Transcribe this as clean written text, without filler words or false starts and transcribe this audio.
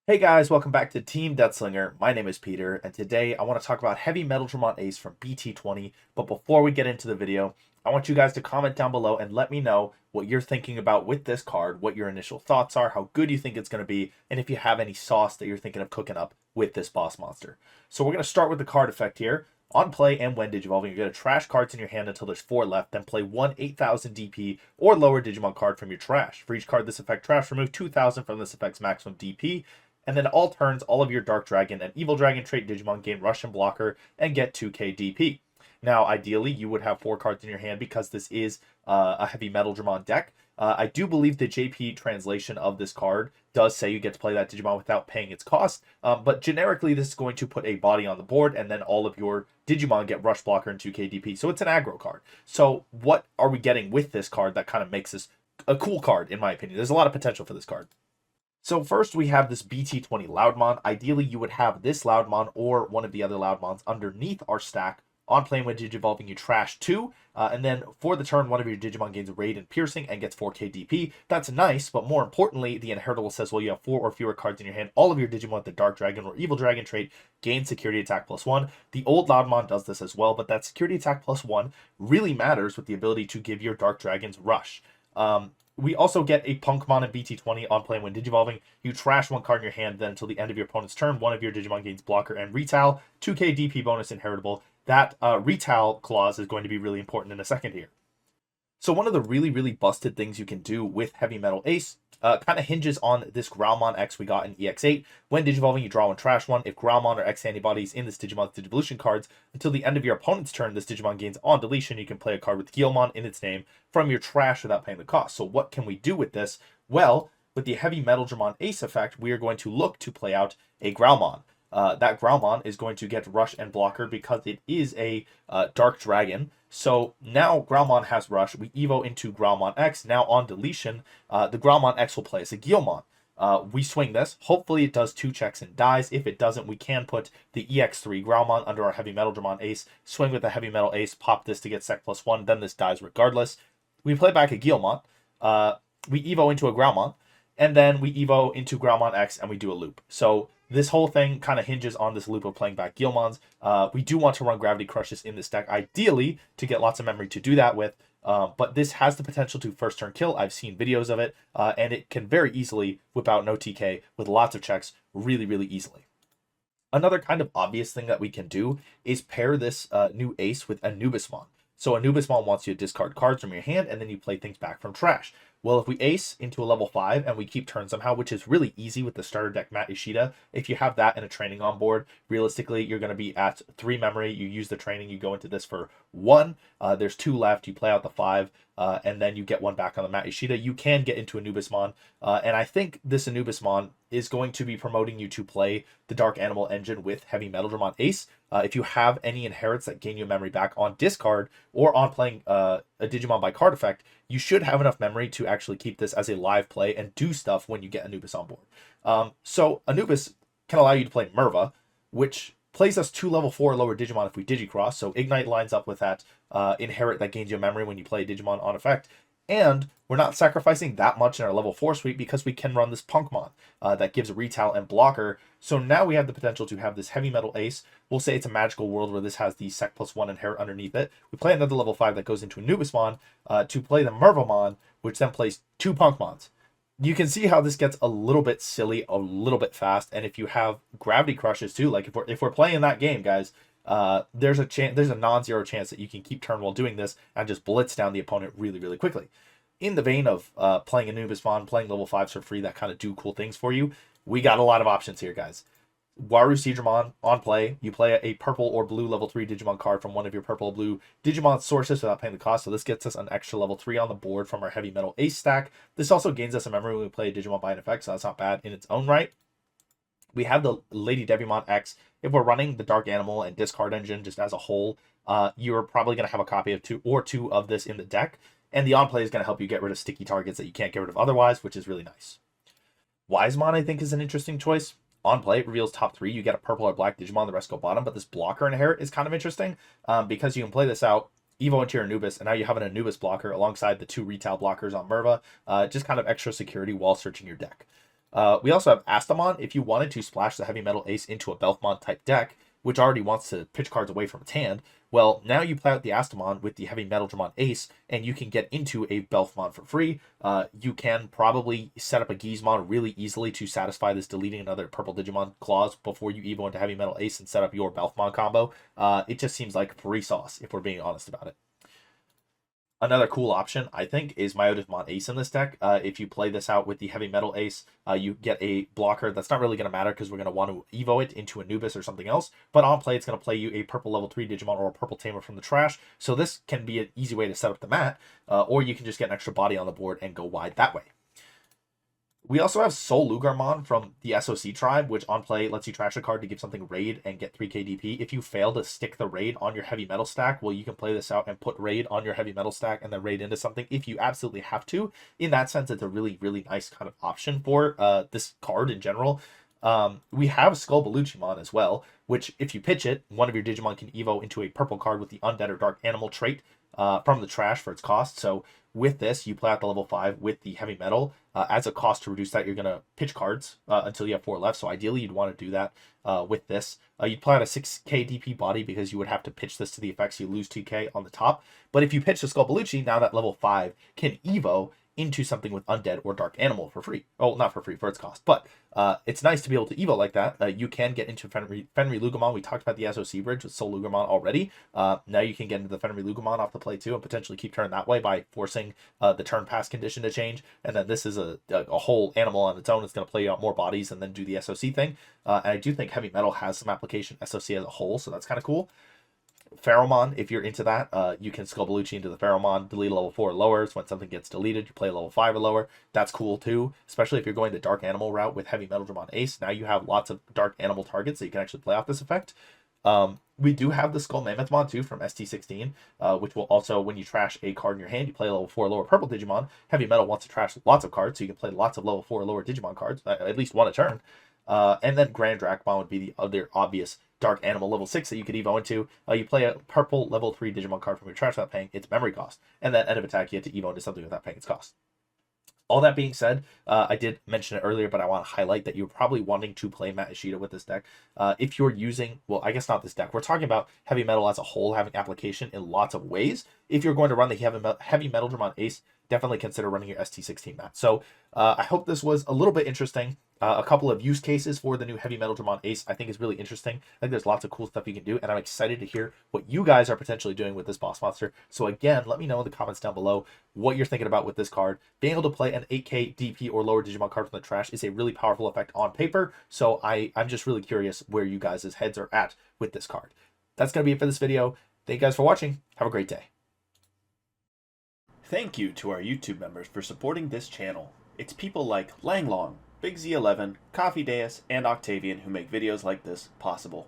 Hey guys, welcome back to Team Death Slinger. My name is Peter, and today I want to talk about HeavyMetaldramon Ace from BT20. But before we get into the video, I want you guys to comment down below and let me know what you're thinking about with this card, what your initial thoughts are, how good you think it's going to be, and if you have any sauce that you're thinking of cooking up with this boss monster. So we're going to start with the card effect here. On play and when digivolving, you're going to trash cards in your hand until there's 4 left, then play one 8000 DP or lower Digimon card from your trash. For each card this effect trash, remove 2000 from this effect's maximum DP. And then all turns, all of your Dark Dragon and Evil Dragon trait Digimon gain Rush and Blocker and get 2k DP. Now, ideally, you would have 4 cards in your hand because this is a HeavyMetaldramon deck. I do believe the JP translation of this card does say you get to play that Digimon without paying its cost, but generically this is going to put a body on the board and then all of your Digimon get Rush Blocker and 2k DP. So it's an aggro card. So what are we getting with this card that kind of makes this a cool card, in my opinion? There's a lot of potential for this card. So first we have this BT20 Loudmon. Ideally, you would have this Loudmon or one of the other Loudmons underneath our stack. On playing when Digivolving, you trash 2. And then for the turn, one of your Digimon gains Raid and Piercing and gets 4k DP. That's nice, but more importantly, the Inheritable says, well, you have 4 or fewer cards in your hand. All of your Digimon with the Dark Dragon or Evil Dragon trait gain Security Attack +1. The old Loudmon does this as well, but that Security Attack +1 really matters with the ability to give your Dark Dragons Rush. We also get a Punkmon in BT20 on play when Digivolving. You trash 1 card in your hand, then until the end of your opponent's turn, one of your Digimon gains Blocker and Retile, 2k DP bonus inheritable. That Retile clause is going to be really important in a second here. So one of the really busted things you can do with Heavy Metal Ace kind of hinges on this Growlmon X we got in EX8. When Digivolving, you draw 1, trash 1. If Growlmon or X-Antibody is in this Digimon's Digivolution cards, until the end of your opponent's turn, this Digimon gains on deletion. You can play a card with Growlmon in its name from your trash without paying the cost. So what can we do with this? Well, with the HeavyMetaldramon Ace effect, we are going to look to play out a Growlmon. That Growlmon is going to get Rush and Blocker because it is a Dark Dragon. So now Growlmon has Rush. We Evo into Growlmon X. Now on deletion, the Growlmon X will play as a Guilmon. We swing this. Hopefully it does 2 checks and dies. If it doesn't, we can put the EX3 Growlmon under our HeavyMetaldramon Ace. Swing with the Heavy Metal Ace. Pop this to get Sec +1. Then this dies regardless. We play back a Guilmon. We Evo into a Growlmon. And then we Evo into Growlmon X and we do a loop. So this whole thing kind of hinges on this loop of playing back Guilmons. We do want to run Gravity Crushes in this deck, ideally, to get lots of memory to do that with. But this has the potential to first turn kill. I've seen videos of it, and it can very easily whip out no TK with lots of checks really easily. Another kind of obvious thing that we can do is pair this new Ace with Anubismon. So Anubismon wants you to discard cards from your hand, and then you play things back from trash. Well, if we ace into a level 5 and we keep turn somehow, which is really easy with the starter deck Matt Ishida, if you have that and a training on board, realistically, you're going to be at 3 memory. You use the training, you go into this for 1. There's 2 left. You play out the 5, and then you get 1 back on the Matt Ishida. You can get into Anubismon, and I think this Anubismon is going to be promoting you to play the Dark Animal engine with HeavyMetaldramon Ace. If you have any inherits that gain you memory back on discard or on playing a Digimon by card effect, you should have enough memory to actually keep this as a live play and do stuff when you get Anubis on board. So Anubis can allow you to play Merva, which plays us 2 level 4 lower Digimon if we Digicross. So Ignite lines up with that inherit that gains you memory when you play Digimon on effect. And we're not sacrificing that much in our level 4 suite because we can run this Punkmon that gives a Retile and Blocker. So now we have the potential to have this Heavy Metal Ace. We'll say it's a magical world where this has the Sec +1 inherit underneath it. We play another level 5 that goes into Anubismon to play the Mervamon, which then plays 2 Punkmons. You can see how this gets a little bit silly, a little bit fast. And if you have Gravity Crushes too, like if we're playing that game, guys, there's a non-zero chance that you can keep turn while doing this and just blitz down the opponent really quickly. In the vein of playing Anubismon, playing level 5s for free that kind of do cool things for you, we got a lot of options here, guys. Waruseedramon on play, you play a purple or blue level 3 Digimon card from one of your purple or blue Digimon sources without paying the cost. So this gets us an extra level 3 on the board from our Heavy Metal Ace stack. This also gains us a memory when we play a Digimon by an effect, so that's not bad in its own right. We have the Lady Devimon X. If we're running the Dark Animal and Discard engine just as a whole, you're probably going to have a copy of 2 of this in the deck. And the on-play is going to help you get rid of sticky targets that you can't get rid of otherwise, which is really nice. Wisemon, I think, is an interesting choice. On play, it reveals top 3. You get a purple or black Digimon, the rest go bottom. But this Blocker inherit is kind of interesting because you can play this out, Evo into your Anubis, and now you have an Anubis blocker alongside the 2 Retile blockers on Merva. Just kind of extra security while searching your deck. We also have Astamon. If you wanted to splash the Heavy Metal Ace into a Belfmon type deck, which already wants to pitch cards away from its hand, well, now you play out the Astamon with the HeavyMetaldramon Ace, and you can get into a Belfmon for free. You can probably set up a Gizmon really easily to satisfy this deleting another purple Digimon clause before you evo into Heavy Metal Ace and set up your Belfmon combo. It just seems like free sauce, if we're being honest about it. Another cool option, I think, is Anubismon Ace in this deck. If you play this out with the Heavy Metal Ace, you get a blocker that's not really going to matter because we're going to want to Evo it into Anubis or something else. But on play, it's going to play you a purple level 3 Digimon or a purple Tamer from the trash. So this can be an easy way to set up the mat, or you can just get an extra body on the board and go wide that way. We also have Soul Lugarmon from the SOC tribe, which on play lets you trash a card to give something raid and get 3k DP. If you fail to stick the raid on your heavy metal stack, well, you can play this out and put raid on your heavy metal stack and then raid into something if you absolutely have to. In that sense, it's a really, really nice kind of option for this card in general. We have Skullbaluchimon as well, which if you pitch it, one of your Digimon can evo into a purple card with the Undead or Dark Animal trait from the trash for its cost. So with this, you play out the level 5 with the heavy metal. As a cost to reduce that, you're going to pitch cards until you have 4 left. So ideally, you'd want to do that with this. You'd play out a 6k DP body because you would have to pitch this to the effects. You lose 2k on the top. But if you pitch the Skullbaluchi, now that level 5 can evo into something with Undead or Dark Animal for free. Oh, not for free, for its cost. But it's nice to be able to evo like that. You can get into Fenry Lugamon. We talked about the SOC bridge with Soul Lugamon already. Now you can get into the Fenry Lugamon off the play too and potentially keep turn that way by forcing the turn pass condition to change. And then this is a whole animal on its own. It's going to play out more bodies and then do the SOC thing. And I do think Heavy Metal has some application SOC as a whole, so that's kind of cool. Pheromon, if you're into that, you can Skullbaluchi into the Pheromon, delete level 4 or lower. So when something gets deleted, you play level 5 or lower. That's cool too, especially if you're going the Dark Animal route with HeavyMetaldramon Ace. Now you have lots of Dark Animal targets that you can actually play off this effect. We do have the Skull Mammothmon too from ST16, which will also, when you trash a card in your hand, you play level 4 or lower purple Digimon. Heavy Metal wants to trash lots of cards, so you can play lots of level 4 or lower Digimon cards, at least one a turn. And then Grand Dracmon would be the other obvious Dark Animal level 6 that you could evo into. You play a purple level 3 Digimon card from your trash without paying its memory cost. And then end of attack, you have to evo into something without paying its cost. All that being said, I did mention it earlier, but I want to highlight that you're probably wanting to play Matt Ishida with this deck. If you're using, well, I guess not this deck. We're talking about Heavy Metal as a whole having application in lots of ways. If you're going to run the HeavyMetaldramon Ace, definitely consider running your ST16 mat. So I hope this was a little bit interesting. A couple of use cases for the new HeavyMetaldramon Ace I think is really interesting. I think there's lots of cool stuff you can do, and I'm excited to hear what you guys are potentially doing with this boss monster. So again, let me know in the comments down below what you're thinking about with this card. Being able to play an 8k DP or lower Digimon card from the trash is a really powerful effect on paper, so I'm just really curious where you guys' heads are at with this card. That's going to be it for this video. Thank you guys for watching. Have a great day. Thank you to our YouTube members for supporting this channel. It's people like Langlong, Big Z11, Coffee Deus, and Octavian who make videos like this possible.